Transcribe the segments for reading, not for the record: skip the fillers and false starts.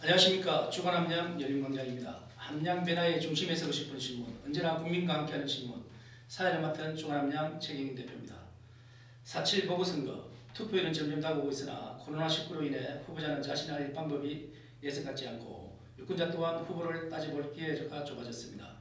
안녕하십니까. 주간함량 열린광장입니다. 함량 변화의 중심에 서고 싶은 신문, 언제나 국민과 함께하는 신문, 사회를 맡은 주간함량 최경영 대표입니다. 4.7 보궐선거, 투표일은 점점 다가오고 있으나 코로나19로 인해 후보자는 자신의 할 방법이 예상 같지 않고 유권자 또한 후보를 따져볼 기회가 좁아졌습니다.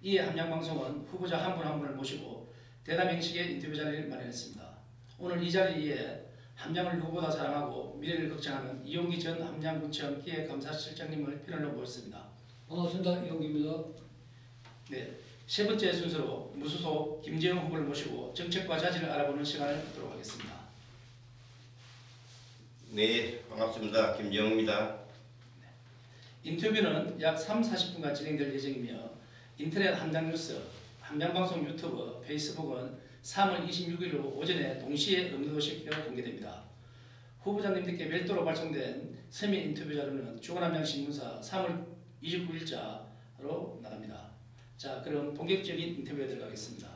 이에 함량방송은 후보자 한 분 한 분을 모시고 대담 형식의 인터뷰 자리를 마련했습니다. 오늘 이 자리에 함량을 누구보다 사랑하고 미래를 걱정하는 이용기 전 함량구청 기획감사실장님을 패널로 모셨습니다. 반갑습니다. 이용기입니다. 네, 세 번째 순서로 무소속 김재영 후보를 모시고 정책과 자질을 알아보는 시간을 갖도록 하겠습니다. 네, 반갑습니다. 김재영입니다. 인터뷰는 약 3~40분간 진행될 예정이며 인터넷 함량뉴스, 함량방송 유튜브, 페이스북은 3월 26일 오전에 동시에 업로드시켜 공개됩니다. 후보자님들께 별도로 발송된 서면 인터뷰 자료는 주간함량신문사 3월 29일자로 나갑니다. 자, 그럼 본격적인 인터뷰에 들어가겠습니다.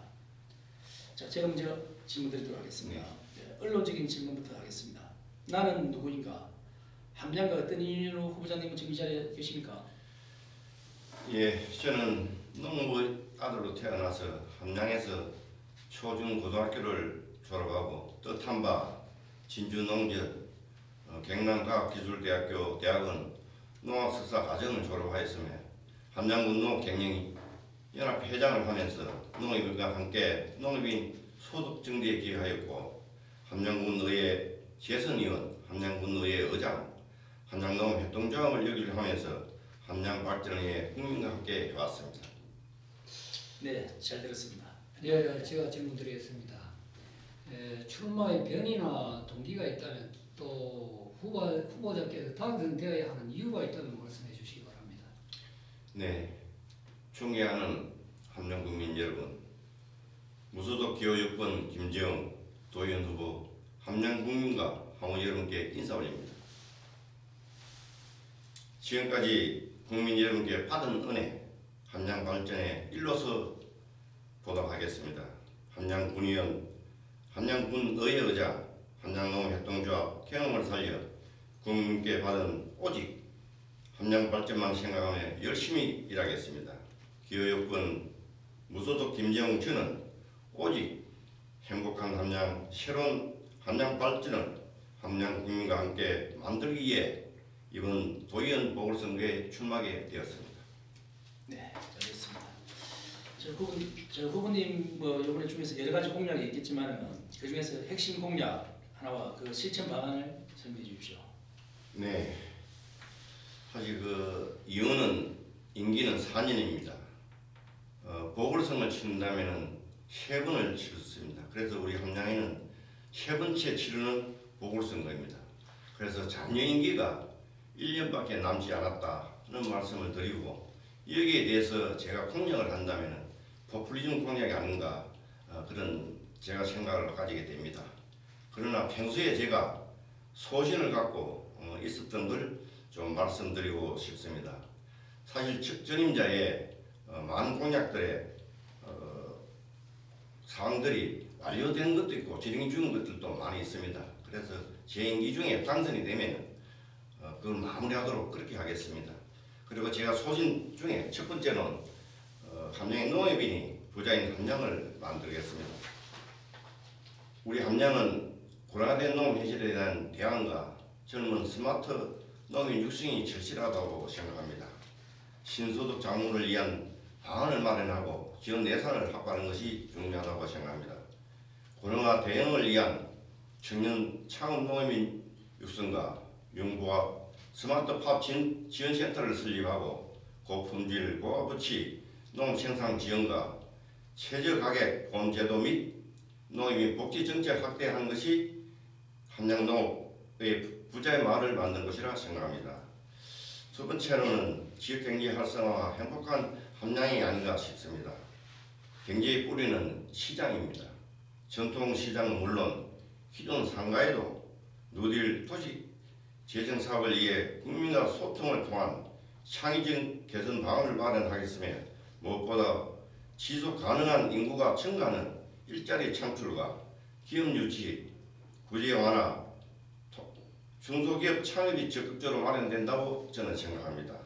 자, 제가 먼저 질문 드리도록 하겠습니다. 네, 언론적인 질문부터 하겠습니다. 나는 누구인가? 함량과 어떤 이유로 후보자님은 지금 이 자리에 계십니까? 예, 저는 농부 아들로 태어나서 함량에서 초중 고등학교를 졸업하고 뜻한 바 진주농전 경남과학기술대학교 대학원 농학석사 과정을 졸업하였으며 함량군 농경영연합 회장을 하면서 농협과 함께 농업인 소득 증대에 기여하였고 함량군의회 재선의원, 함량군의회 의장, 함량농업협동조합을 역임을 하면서 함량 발전에 국민과 함께 해왔습니다. 네, 잘 들었습니다. 네, 제가 질문 드리겠습니다. 출마의 변이나 동기가 있다면 또 후보자께서 당선되어야 하는 이유가 있다면 말씀해 주시기 바랍니다. 네, 존경하는 함량국민 여러분, 무소속 기호유권 김재영 도의원 후보 함량국민과 항우 여러분께 인사 올립니다. 지금까지 국민 여러분께 받은 은혜, 함량 발전의 일로서 보답하겠습니다. 함량군의원, 함량군의회 의장, 함량농업협동조합 경험을 살려 국민께 받은 오직 함량 발전만 생각하며 열심히 일하겠습니다. 기호유권 무소속 김재영 저는 오직 행복한 함량, 새로운 함량 발전을 함량 국민과 함께 만들기 위해 이번 도의원 보궐선거에 출마하게 되었습니다. 네, 잘했습니다. 저 후보님 이번에 중에서 여러 가지 공약이 있겠지만 그 중에서 핵심 공약 하나와 그 실천 방안을 설명해 주십시오. 네, 사실 의원은 임기는 4년입니다. 보궐선거를 치른다면은 3번을 치렀습니다. 그래서 우리 함량에는 3번째 치르는 보궐선거입니다. 그래서 잔여 임기가 1년밖에 남지 않았다는 말씀을 드리고 여기에 대해서 제가 공약을 한다면 포퓰리즘 공약이 아닌가 그런 제가 생각을 가지게 됩니다. 그러나 평소에 제가 소신을 갖고 있었던 걸 좀 말씀드리고 싶습니다. 사실 전임자의 많은 공약들의 사항들이 완료된 것도 있고 진행 중인 것들도 많이 있습니다. 그래서 제 임기 중에 당선이 되면 그걸 마무리하도록 그렇게 하겠습니다. 그리고 제가 소신 중에 첫 번째는 함량의 농업인이 부자인 함량을 만들겠습니다. 우리 함량은 고령화된 농업 현실에 대한 대안과 젊은 스마트 농민 육성이 절실하다고 생각합니다. 신소득 장려를 위한 방안을 마련하고 지원 예산을 확보하는 것이 중요하다고 생각합니다. 고령화 대응을 위한 청년 창업 농업인 육성과 명부와 스마트 팝 지원센터를 설립하고 고품질 고가부치 농생산 지원과 최저가격 보험제도 및 농업인 복지정책 확대하는 것이 함량농업의 부자의 마을을 만든 것이라 생각합니다. 두 번째로는 지역경제 활성화와 행복한 함량이 아닌가 싶습니다. 경제의 뿌리는 시장입니다. 전통시장은 물론 기존 상가에도 누딜 도시 재정 사업을 위해 국민과 소통을 통한 창의적 개선 방안을 마련하겠으며 무엇보다 지속 가능한 인구가 증가하는 일자리 창출과 기업 유치, 구제 완화, 중소기업 창업이 적극적으로 마련된다고 저는 생각합니다.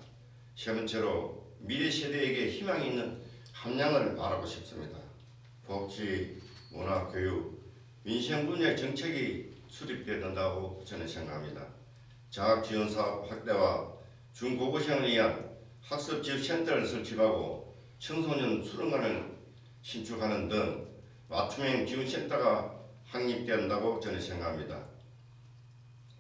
세 번째로 미래 세대에게 희망이 있는 함량을 말하고 싶습니다. 복지, 문화, 교육, 민생 분야의 정책이 수립돼야 된다고 저는 생각합니다. 장학지원사업 확대와 중고고생을 위한 학습지원센터를 설치하고 청소년 수련관을 신축하는 등 맞춤형 지원센터가 확립돼야 한다고 저는 생각합니다.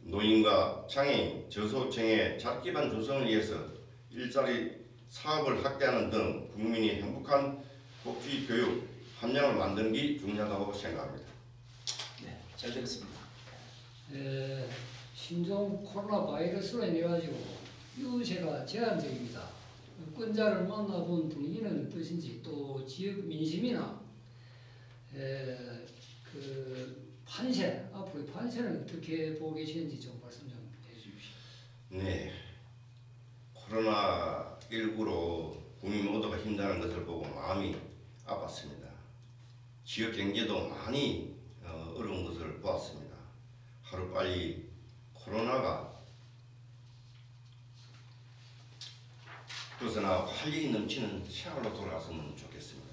노인과 장애인, 저소득층의 자립기반 조성을 위해서 일자리 사업을 확대하는 등 국민이 행복한 복지, 교육, 함량을 만드는 게 중요하다고 생각합니다. 네, 잘 들었습니다. 신종 코로나 바이러스로 인해 가지고 유세가 제한적입니다. 유권자를 만나본 분위기는 어떠신지, 또 지역 민심이나 그 판세, 앞으로의 판세는 어떻게 보고 계시는지 좀 말씀 좀 해주십시오. 네, 코로나19로 국민 모두가 힘드는 것을 보고 마음이 아팠습니다. 지역 경제도 많이 어려운 것을 보았습니다. 하루빨리 코로나가 벗어나 활력이 넘치는 생활로 돌아갔으면 좋겠습니다.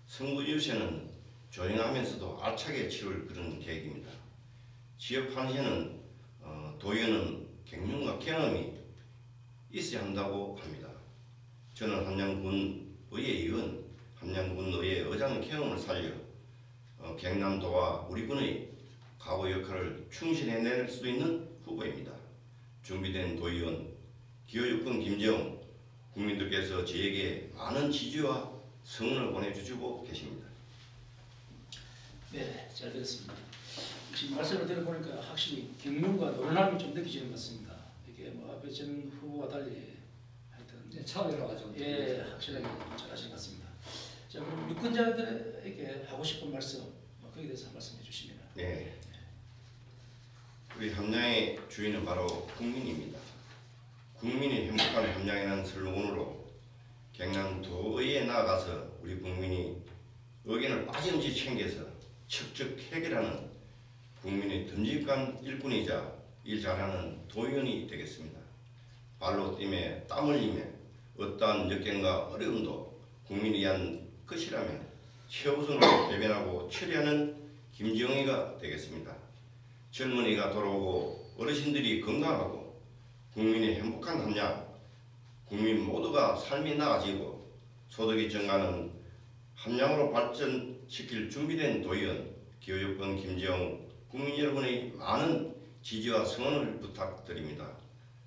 선거 유세는 조용하면서도 알차게 치룰 그런 계획입니다. 지역 판세는 도의원은 경륜과 경험이 있어야 한다고 합니다. 저는 함양군 의회의원, 함양군 의회 의장 경험을 살려 경남도와 우리 군의 과거 역할을 충실해낼 수 있는 후보입니다. 준비된 도의원, 기호유권 김재웅 국민들께서 저에게 많은 지지와 성원을 보내주시고 계십니다. 네, 잘 들었습니다. 지금 말씀을 들어보니까 확실히 경륜과 노련함이 좀 느껴지는 것 같습니다. 이게 뭐 앞에 전 후보와 달리 하여튼 차별화 가지고 확실하게 잘하신 것 같습니다. 자, 그럼 유권자들에게 하고 싶은 말씀, 거기에 대해서 말씀해 주시면. 네, 우리 함양의 주인은 바로 국민입니다. 국민이 행복한 함양이라는 슬로건으로 경남도의회에 나아가서 우리 국민이 의견을 빠짐없이 챙겨서 척척 해결하는 국민의 듬직한 일꾼이자 일 잘하는 도의원이 되겠습니다. 발로 뛰며 땀 흘리며 어떠한 역경과 어려움도 국민을 위한 것이라면 최우선으로 대변하고 처리하는 김정희가 되겠습니다. 젊은이가 돌아오고 어르신들이 건강하고 국민이 행복한 함양, 국민 모두가 삶이 나아지고 소득이 증가하는 함양으로 발전시킬 준비된 도의원, 기호유권 김재웅 국민 여러분의 많은 지지와 성원을 부탁드립니다.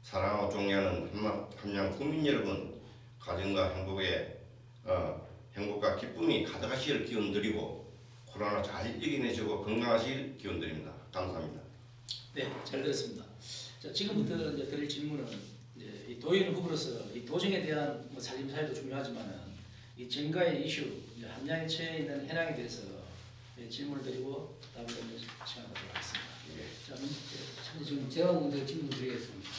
사랑하고 존경하는 함양 국민 여러분, 가정과 행복과 기쁨이 가득하시길 기원드리고 코로나 잘 이겨내시고 건강하시길 기원드립니다. 감사합니다. 네, 잘 들었습니다. 자, 지금부터 이제 드릴 질문은 이제 이 도의원 후보로서 이 도정에 대한 뭐 살림살이도 중요하지만은 이 정가의 이슈, 이제 함양에 처해 있는 현황에 대해서 질문을 드리고 답을 듣는 시간을 갖도록 하겠습니다. 자, 지금 제가 먼저 질문 드리겠습니다.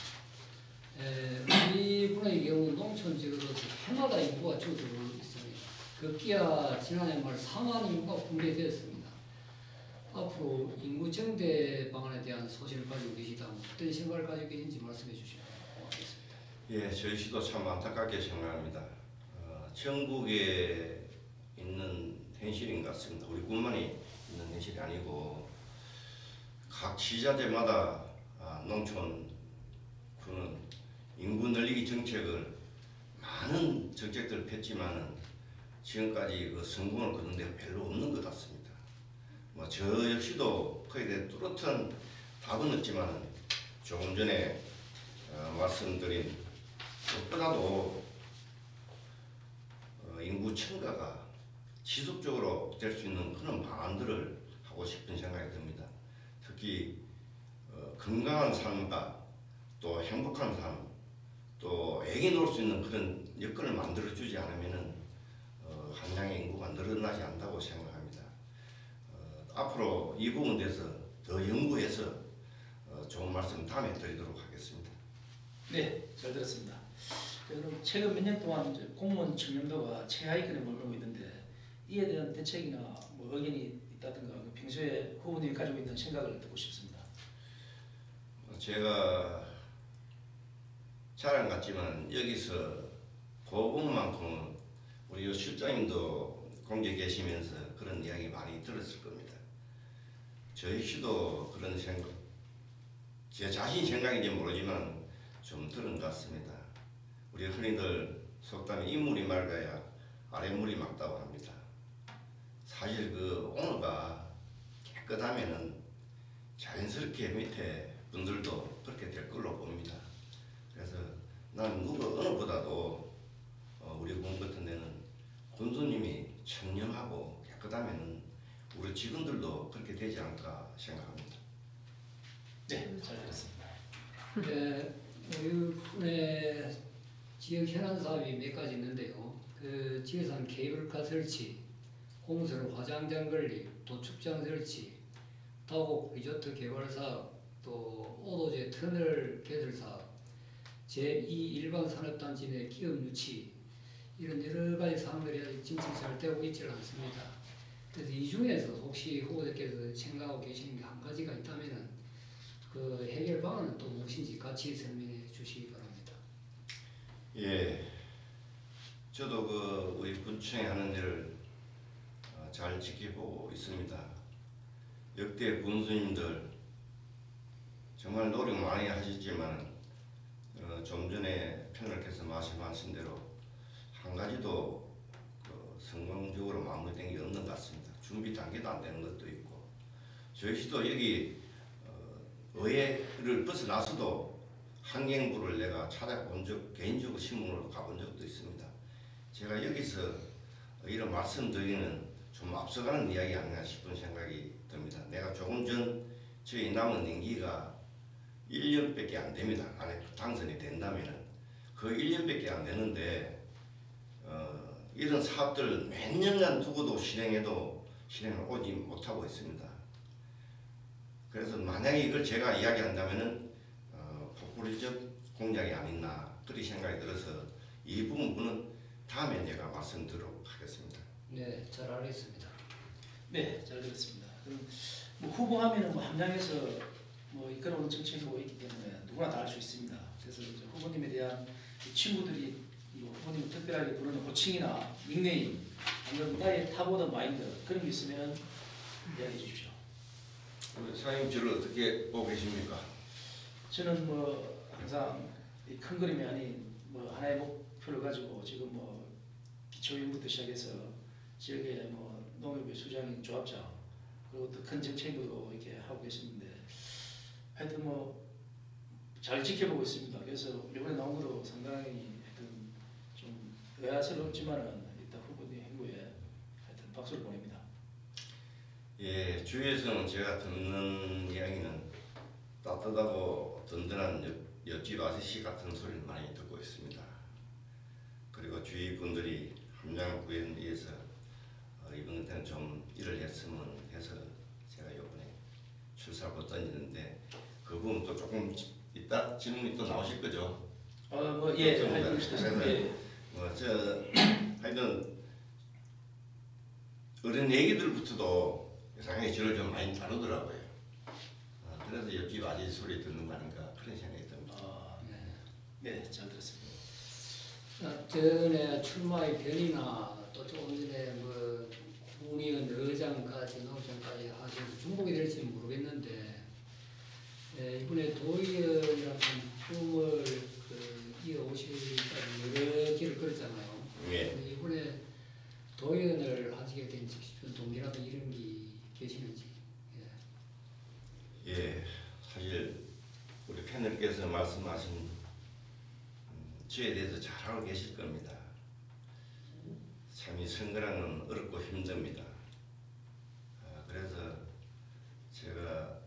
우리 분의 경우 농촌 지역으로 해마다 인구가 줄어들고 있습니다. 급기야 지난해 말 4만 인구가 붕괴되었습니다. 앞으로 인구 증대 방안에 대한 소신을 가지고 계시다면 어떤 생각을 가지고 계신지 말씀해 주시면 고맙겠습니다. 예, 저희도 참 안타깝게 생각합니다. 전국에 있는 현실인 것 같습니다. 우리 군만이 있는 현실이 아니고 각 지자체마다 농촌 군은 인구 늘리기 정책을 많은 정책들을 폈지만은 지금까지 그 성공을 거둔 데가 별로 없는 것 같습니다. 저 역시도 거기에 대해 뚜렷한 답은 없지만 조금 전에 말씀드린 무엇보다도 인구 증가가 지속적으로 될 수 있는 그런 방안들을 하고 싶은 생각이 듭니다. 특히 건강한 삶과 또 행복한 삶, 또 애기 놀 수 있는 그런 여건을 만들어주지 않으면은 함양의 인구가 늘어나지 않는다고 생각합니다. 앞으로 이 부분에 대해서 더 연구해서 좋은 말씀 다음에 드리도록 하겠습니다. 네, 잘 들었습니다. 그럼 최근 몇 년 동안 이제 공무원 청렴도가 최하위권에 머물고 있는데 이에 대한 대책이나 뭐 의견이 있다든가 평소에 후보님이 가지고 있는 생각을 듣고 싶습니다. 제가 자랑 같지만 여기서 보분만큼은 우리 실장님도 공개 계시면서 그런 이야기 많이 들었을 겁니다. 저희 씨도 그런 생각, 제 자신 생각인지 모르지만 좀 들은 것 같습니다. 우리 흔히들 속담에 인물이 맑아야 아랫물이 맑다고 합니다. 사실 그 오너가 깨끗하면은 자연스럽게 밑에 분들도 그렇게 될 걸로 봅니다. 그래서 난 누구 어느보다도 우리 군 같은 데는 군수님이 청렴하고 깨끗하면은 우리 직원들도 그렇게 되지 않을까 생각합니다. 네, 잘 들었습니다. 네, 우리 군의 지역 현안 사업이 몇 가지 있는데요. 그 지역상 케이블카 설치, 공설 화장장 건립, 도축장 설치, 다곡 리조트 개발 사업, 또 오도제 터널 개설 사업, 제2 일반 산업단지 내 기업 유치, 이런 여러 가지 사항들이 아직 진척 잘 되고 있지는 않습니다. 그래서 이 중에서 혹시 후보자께서 생각하고 계시는 게 한 가지가 있다면은 그 해결 방안은 또 무엇인지 같이 설명해 주시기 바랍니다. 예, 저도 그 우리 군청에 하는 일을 잘 지켜보고 있습니다. 역대 군수님들 정말 노력 많이 하셨지만 좀 전에 패널께서 말씀하신 대로 한 가지도 성공적으로 마무리된 게 없는 것 같습니다. 준비 단계도 안 되는 것도 있고 저희도 여기 의회를 벗어나서도 환경부를 내가 찾아본 적 개인적으로 신문으로 가본 적도 있습니다. 제가 여기서 이런 말씀드리는 좀 앞서가는 이야기 아닌가 싶은 생각이 듭니다. 내가 조금 전 저희 남은 임기가 1년밖에 안 됩니다. 안에 당선이 된다면은 그 1년밖에 안 되는데 이런 사업들 몇 년간 두고도 실행을 오지 못하고 있습니다. 그래서 만약에 이걸 제가 이야기한다면은 포퓰리적 공작이 아니나 그런 생각이 들어서 이 부분은 다음에 제가 말씀드리도록 하겠습니다. 네, 잘 알겠습니다. 네, 잘 들었습니다. 그럼 뭐 후보하면은 뭐 함량에서 뭐 이끌어오는 정치인이 있기 때문에 누구나 다 알 수 있습니다. 그래서 이제 후보님에 대한 친구들이 이 후보님 특별하게 부르는 호칭이나 닉네임, 아니면 나의 탑오더 마인드 그런 게 있으면 이야기해 주십시오. 사장님 저를 어떻게 보고 계십니까? 저는 뭐 항상 이 큰 그림이 아닌 뭐 하나의 목표를 가지고 지금 뭐 기초연구부터 시작해서 지역의 뭐 농협의 수장인 조합장 그리고 또 큰 정책부도 이렇게 하고 계시는데 하여튼 뭐 잘 지켜보고 있습니다. 그래서 이번에 나온 거로 상당히 하여튼 좀 의아스럽지만은 일단 후보님 행보에 하여튼 박수를 보냅니다. 예, 주위에서는 제가 듣는 이야기는 따뜻하고 든든한 옆집 아저씨 같은 소리를 많이 듣고 있습니다. 그리고 주위 분들이 함양구에 의해서 이번 때는 좀 일을 했으면 해서 제가 이번에 출사를 던지는데 그 부분 또 조금 이따 질문이 또 나오실 거죠? 예, 하여튼 그래서 예. 하여튼 어린 애기들부터도 상당히 저를 좀 많이 다루더라고요. 그래서 옆집 아저씨 소리 듣는 거 아닌가 그런 생각이 듭니다. 네, 잘 들었습니다. 전에 출마의 변이나 또 조금 전에 뭐 국회의원 의장까지 노장까지 하셔서 중복이 될지 모르겠는데 이번에 도의원이라는 꿈을 이어오시기까지 여러 길을 걸었잖아요. 예. 이번에 도의원을 하시게 된 동기라도 이런 게 계시는지. 예, 사실 우리 패널께서 말씀하신 저에 대해서 잘 알고 계실 겁니다. 참 이 선거라는 어렵고 힘듭니다. 그래서 제가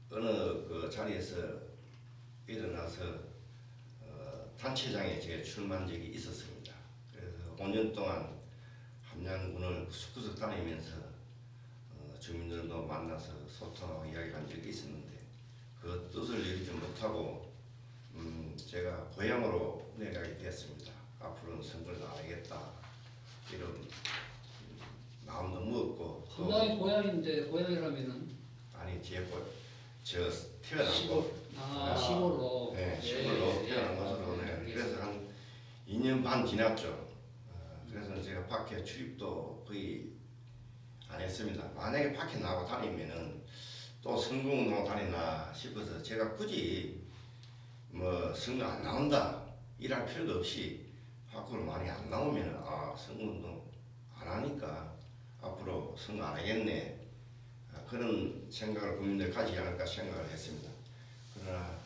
어느 그 자리에서 일어나서 단체장에 제가 출마한 적이 있었습니다. 그래서 5년 동안 함양군을 구석구석 다니면서 주민들도 만나서 소통하고 이야기한 적이 있었는데 그 뜻을 이루지 못하고 제가 고향으로 내려가게 됐습니다. 앞으로는 선거를 안 하겠다 이런 마음도 무겁고 함양이 고향인데 고향이라면은 아니 저 태어나고 시골로. 네, 시골로 태어난 것으로 네. 그래서 한 2년 반 지났죠. 그래서 제가 밖에 출입도 거의 안 했습니다. 만약에 밖에 나가고 다니면은 또 선거운동 다니나 싶어서 제가 굳이 뭐 선거 안 나온다 일할 필요도 없이 밖으로 많이 안 나오면은 선거운동 안 하니까 앞으로 선거 안 하겠네 그런 생각을 국민들 가지지 않을까 생각을 했습니다. 그러나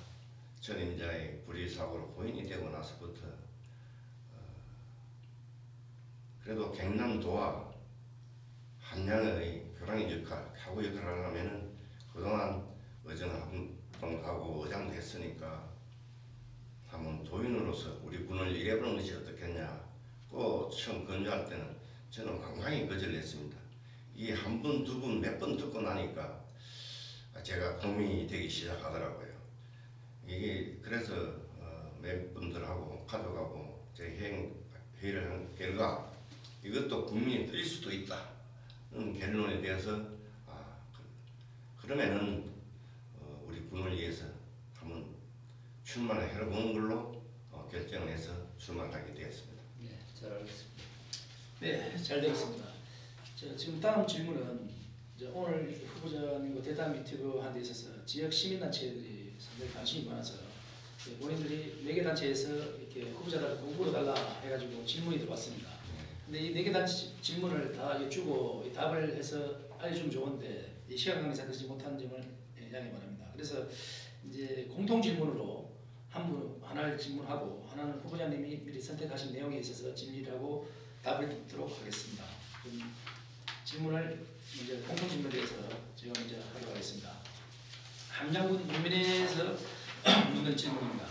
저는 이제 불의사고로 고인이 되고 나서부터 그래도 경남도와 함양의 교량의 역할, 가구 역할을 하려면은 그동안 의정활동하고 의장도 했으니까 한번 도인으로서 우리 군을 일해보는 것이 어떻겠냐. 또 처음 건조할 때는 저는 완강히 거절을 했습니다. 이게 한 번, 두 번, 몇 번 듣고 나니까 제가 고민이 되기 시작하더라고요. 이게 그래서 몇 분들하고 가족하고 제 회의를 한 결과 이것도 국민이 틀릴 수도 있다. 는 결론에 대해서 그러면은 우리 군을 위해서 한번 출마를 해보는 걸로 결정을 해서 출마를 하게 되었습니다. 네, 잘 알겠습니다. 네, 잘 되었습니다. 지금 다음 질문은 이제 오늘 후보자님과 대담 미티브 한 데 있어서 지역 시민단체들이 상당히 관심이 많아서 본인들이 4개 단체에서 이렇게 후보자들 공부로 달라 해가지고 질문이 들어왔습니다. 근데 이 4개 단체 질문을 다 여쭈고 답을 해서 알려주면 좋은데 이 시간 관계상 그러지 못한 점을 양해 바랍니다. 그래서 이제 공통 질문으로 한 분 하나를 질문하고 하나는 후보자님이 미리 선택하신 내용에 있어서 진리하고 답을 듣도록 하겠습니다. 그럼 질문을 먼저 공통 질문에 대해서 제가 먼저 하도록 하겠습니다. 함양군 국민회에서 묻는 질문입니다.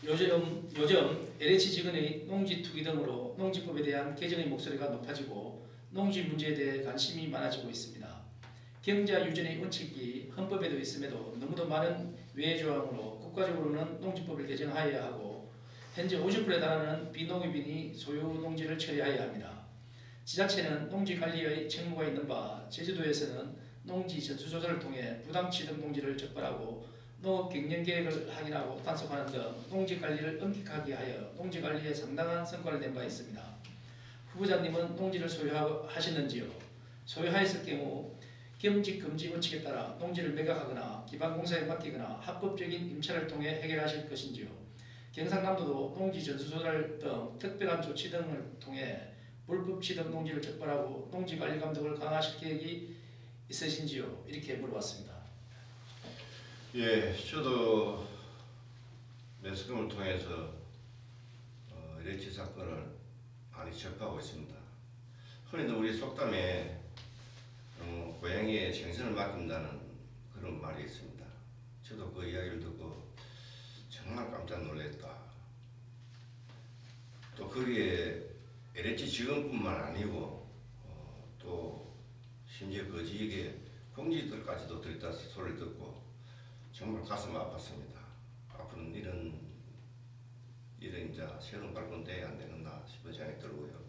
요즘 LH 직원의 농지 투기 등으로 농지법에 대한 개정의 목소리가 높아지고 농지 문제에 대해 관심이 많아지고 있습니다. 경자 유전의 원칙이 헌법에도 있음에도 너무도 많은 외의 조항으로 국가적으로는 농지법을 개정하여야 하고 현재 50%에 달하는 비농업인이 소유 농지를 처리하여야 합니다. 지자체는 농지관리의 책무가 있는 바 제주도에서는 농지 전수조사를 통해 부당 취득 농지를 적발하고 농업 경영 계획을 확인하고 단속하는 등 농지 관리를 엄격하게 하여 농지 관리에 상당한 성과를 낸 바 있습니다. 후보자님은 농지를 소유하시는지요? 소유하였을 경우 겸직 금지 원칙에 따라 농지를 매각하거나 기반공사에 맡기거나 합법적인 임차를 통해 해결하실 것인지요? 경상남도도 농지 전수조사 등 특별한 조치 등을 통해 불법 취득 농지를 적발하고 농지 관리 감독을 강화하실 계획이 있으신지요? 이렇게 물어봤습니다. 예, 저도 매스컴을 통해서 LH 사건을 많이 접하고 있습니다. 흔히도 우리 속담에 고양이의 생선을 맡긴다는 그런 말이 있습니다. 저도 그 이야기를 듣고 정말 깜짝 놀랐다. 또 거기에 LH 직원뿐만 아니고 또 심지어 그 지역에 공직들까지도 들었다 소리를 듣고 정말 가슴 아팠습니다. 앞으로는 이런 이제 세금 발권돼야 안 되는가 싶은 생각이 들고요.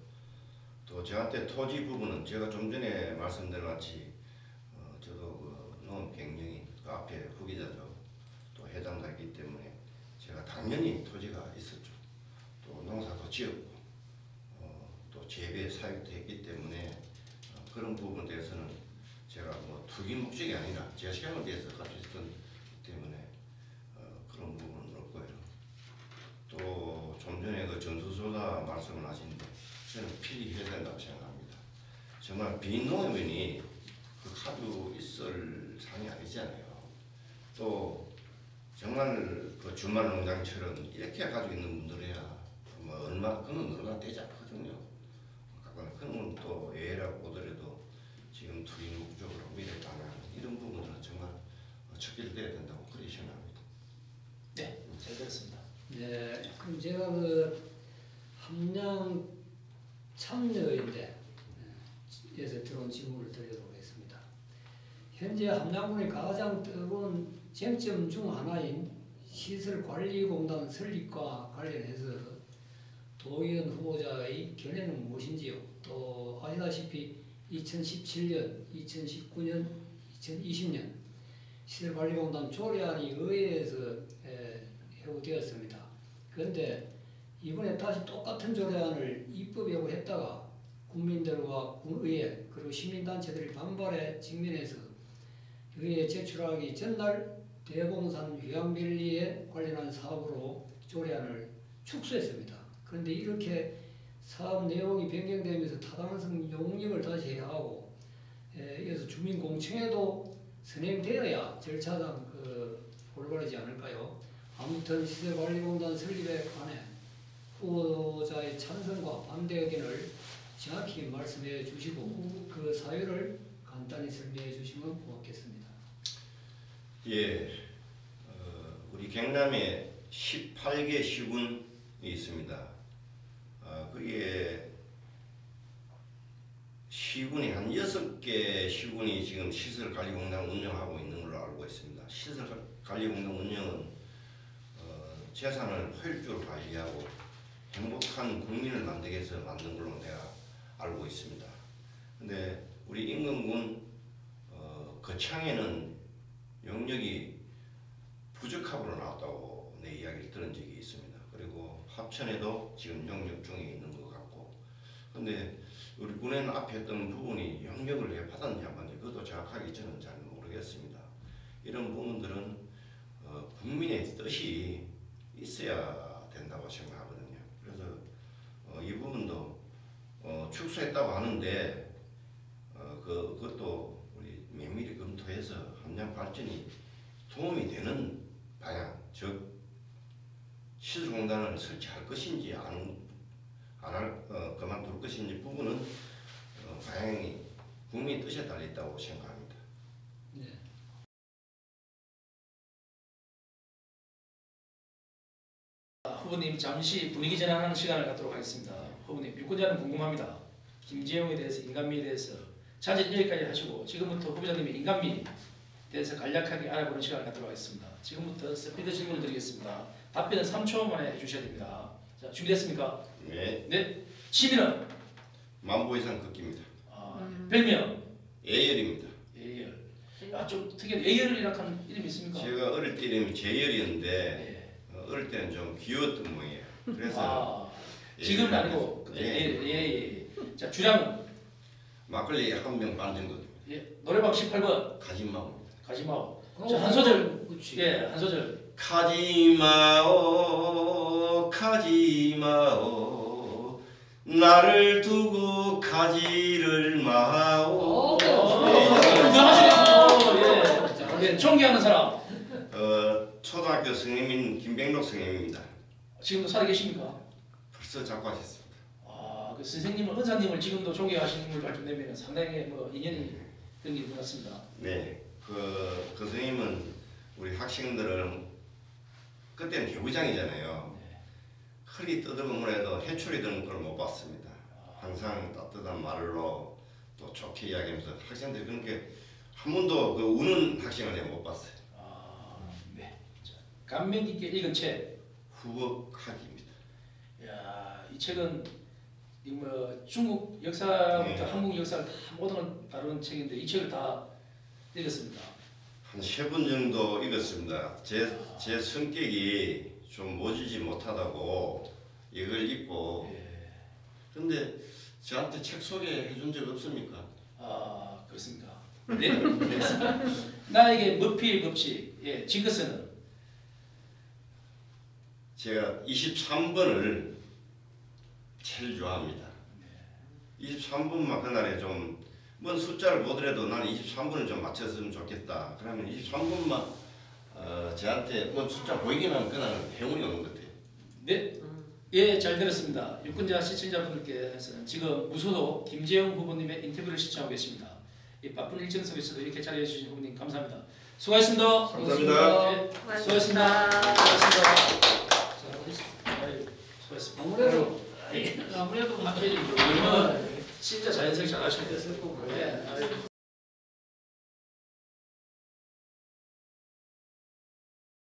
또 저한테 토지 부분은 제가 좀 전에 말씀드린 같이 저도 그 농업 경영인 그 앞에 후기자죠. 또 회장도 했기 때문에 제가 당연히 토지가 있었죠. 또 농사도 지었고 또 재배 사육도 했기 때문에 그런 부분에 대해서는 제가 뭐 투기 목적이 아니라 제 생을 위해서 할 수 있었기 때문에 그런 부분은 없고요. 또 좀 전에 그 전수조사 말씀을 하시는데 저는 필히 해야 된다고 생각합니다. 정말 비농업인이 그 가지고 있을 상이 아니잖아요. 또 정말 그 주말 농장처럼 이렇게 가지고 있는 분들이야 뭐 그건 얼마 되지 않거든요. 그런 건 또 예라고 보더라도 지금 투기 목적으로 미래 방향 이런 부분들은 정말 척결돼야 된다고 그렇게 생각합니다. 네, 잘 들었습니다. 네, 그럼 제가 그 함양 참여인데 에서 들어온 질문을 드리도록 하겠습니다. 현재 함양군의 가장 뜨거운 쟁점 중 하나인 시설관리공단 설립과 관련해서 도의원 후보자의 견해는 무엇인지요? 또 아시다시피 2017년, 2019년, 2020년 시설관리공단 조례안이 의회에서 해고되었습니다. 그런데 이번에 다시 똑같은 조례안을 입법하고 했다가 국민들과 군의회 그리고 시민단체들이 반발에 직면해서 의회에 제출하기 전날 대봉산 휴양밸리에 관련한 사업으로 조례안을 축소했습니다. 그런데 이렇게 사업 내용이 변경되면서 타당성 용역을 다시 해야 하고 이어서 주민공청회도 선행되어야 절차상 올바르지 않을까요? 아무튼 시설관리공단 설립에 관해 후보자의 찬성과 반대 의견을 정확히 말씀해 주시고 그 사유를 간단히 설명해 주시면 고맙겠습니다. 예, 우리 경남에 18개 시군이 있습니다. 거기에 시군이 한 6개 시군이 지금 시설관리공단 운영하고 있는 걸로 알고 있습니다. 시설관리공단 운영은 재산을 효율적으로 관리하고 행복한 국민을 만들기 위해서 만든 걸로 내가 알고 있습니다. 근데 우리 인근군 거창에는 영역이 부적합으로 나왔다고 내 이야기를 들은 적이 있습니다. 그리고 합천에도 지금 영역 중에 있는 것 같고, 근데 우리 군에는 앞에 했던 부분이 영역을 왜 받았는지 한번 그것도 정확하게 저는 잘 모르겠습니다. 이런 부분들은 국민의 뜻이 있어야 된다고 생각하거든요. 그래서 이 부분도 축소했다고 하는데 그것도 우리 면밀히 검토해서 함량 발전이 도움이 되는 방향, 즉 시설공단을 설치할 것인지 그만둘 것인지 부분은 방향이 국민 뜻에 달려 있다고 생각합니다. 네. 후보님 잠시 분위기 전환하는 시간을 갖도록 하겠습니다. 후보님 유권자는 궁금합니다. 김재용에 대해서 인간미에 대해서 자진 여기까지 하시고 지금부터 후보자님의 인간미에 대해서 간략하게 알아보는 시간을 갖도록 하겠습니다. 지금부터 스피드 질문을 드리겠습니다. 답변은 3초 만에 해주셔야 됩니다. 자, 준비됐습니까? 네. 네. 취미는? 만보 이상 걷기입니다. 별명? 예열입니다. 예열. 좀 특이한 예열이라고 하는 이름이 있습니까? 제가 어릴 때 이름이 재열이었는데 네. 어릴 때는 좀 귀여웠던 모양이에요. 그래서 지금은 아니고 예. 자, 주량은? 막걸리 한 병 반 정도. 예. 노래방 18번. 가지마오입니다. 가지마오. 자, 한 소절. 예, 한 소절. 가지마오 가지마오 나를 두고 가지를 마오. 유명하시네요. 예. 존경하는 사람. 초등학교 선생님인 김백록 선생님입니다. 지금도 살아계십니까? 벌써 작고하셨습니다. 그 선생님은 은사님을 지금도 존경하시는 걸 발견되면 상당히 인연이 그런 게 있는 것 같습니다. 네, 그 선생님은 우리 학생들은 그때는 개구장이잖아요. 네. 허리 뜯어보면 해도 해초리 드는 걸 못 봤습니다. 항상 따뜻한 말로 또 좋게 이야기하면서 학생들이 그렇게 한 번도 그 우는 학생을 내가 못 봤어요. 네. 자, 감명 깊게 읽은 책. 후벅하기입니다. 야, 이 책은 중국 역사부터 네. 한국 역사를 다 모든 걸 다루는 책인데 이 책을 다 읽었습니다. 한 3번 정도 읽었습니다. 제 성격이 좀 모지지 못하다고 이걸 읽고 근데 저한테 책 소개해 준 적 없습니까? 그렇습니까? 네, 알겠습니다. 나에게 머피의 법칙, 징크스는? 제가 23번을 제일 좋아합니다. 23번만 그날에 좀 뭔 숫자를 보더라도 나는 23번을 좀 맞췄으면 좋겠다. 그러면 23번만 저한테 뭔 숫자 보이기만 하면 그날은 행운이 오는 것 같아요. 네, 예, 잘 들었습니다. 유권자 시청자분들께서는 지금 무소속 김재용 후보님의 인터뷰를 시청하고 계십니다. 이 바쁜 일정 속에서도 이렇게 자리해 주신 후보님 감사합니다. 수고하셨습니다. 감사합니다. 네, 수고하셨습니다. 수고하셨습니다. 아무래도 하필 진짜 자연스럽게 잘하시는 데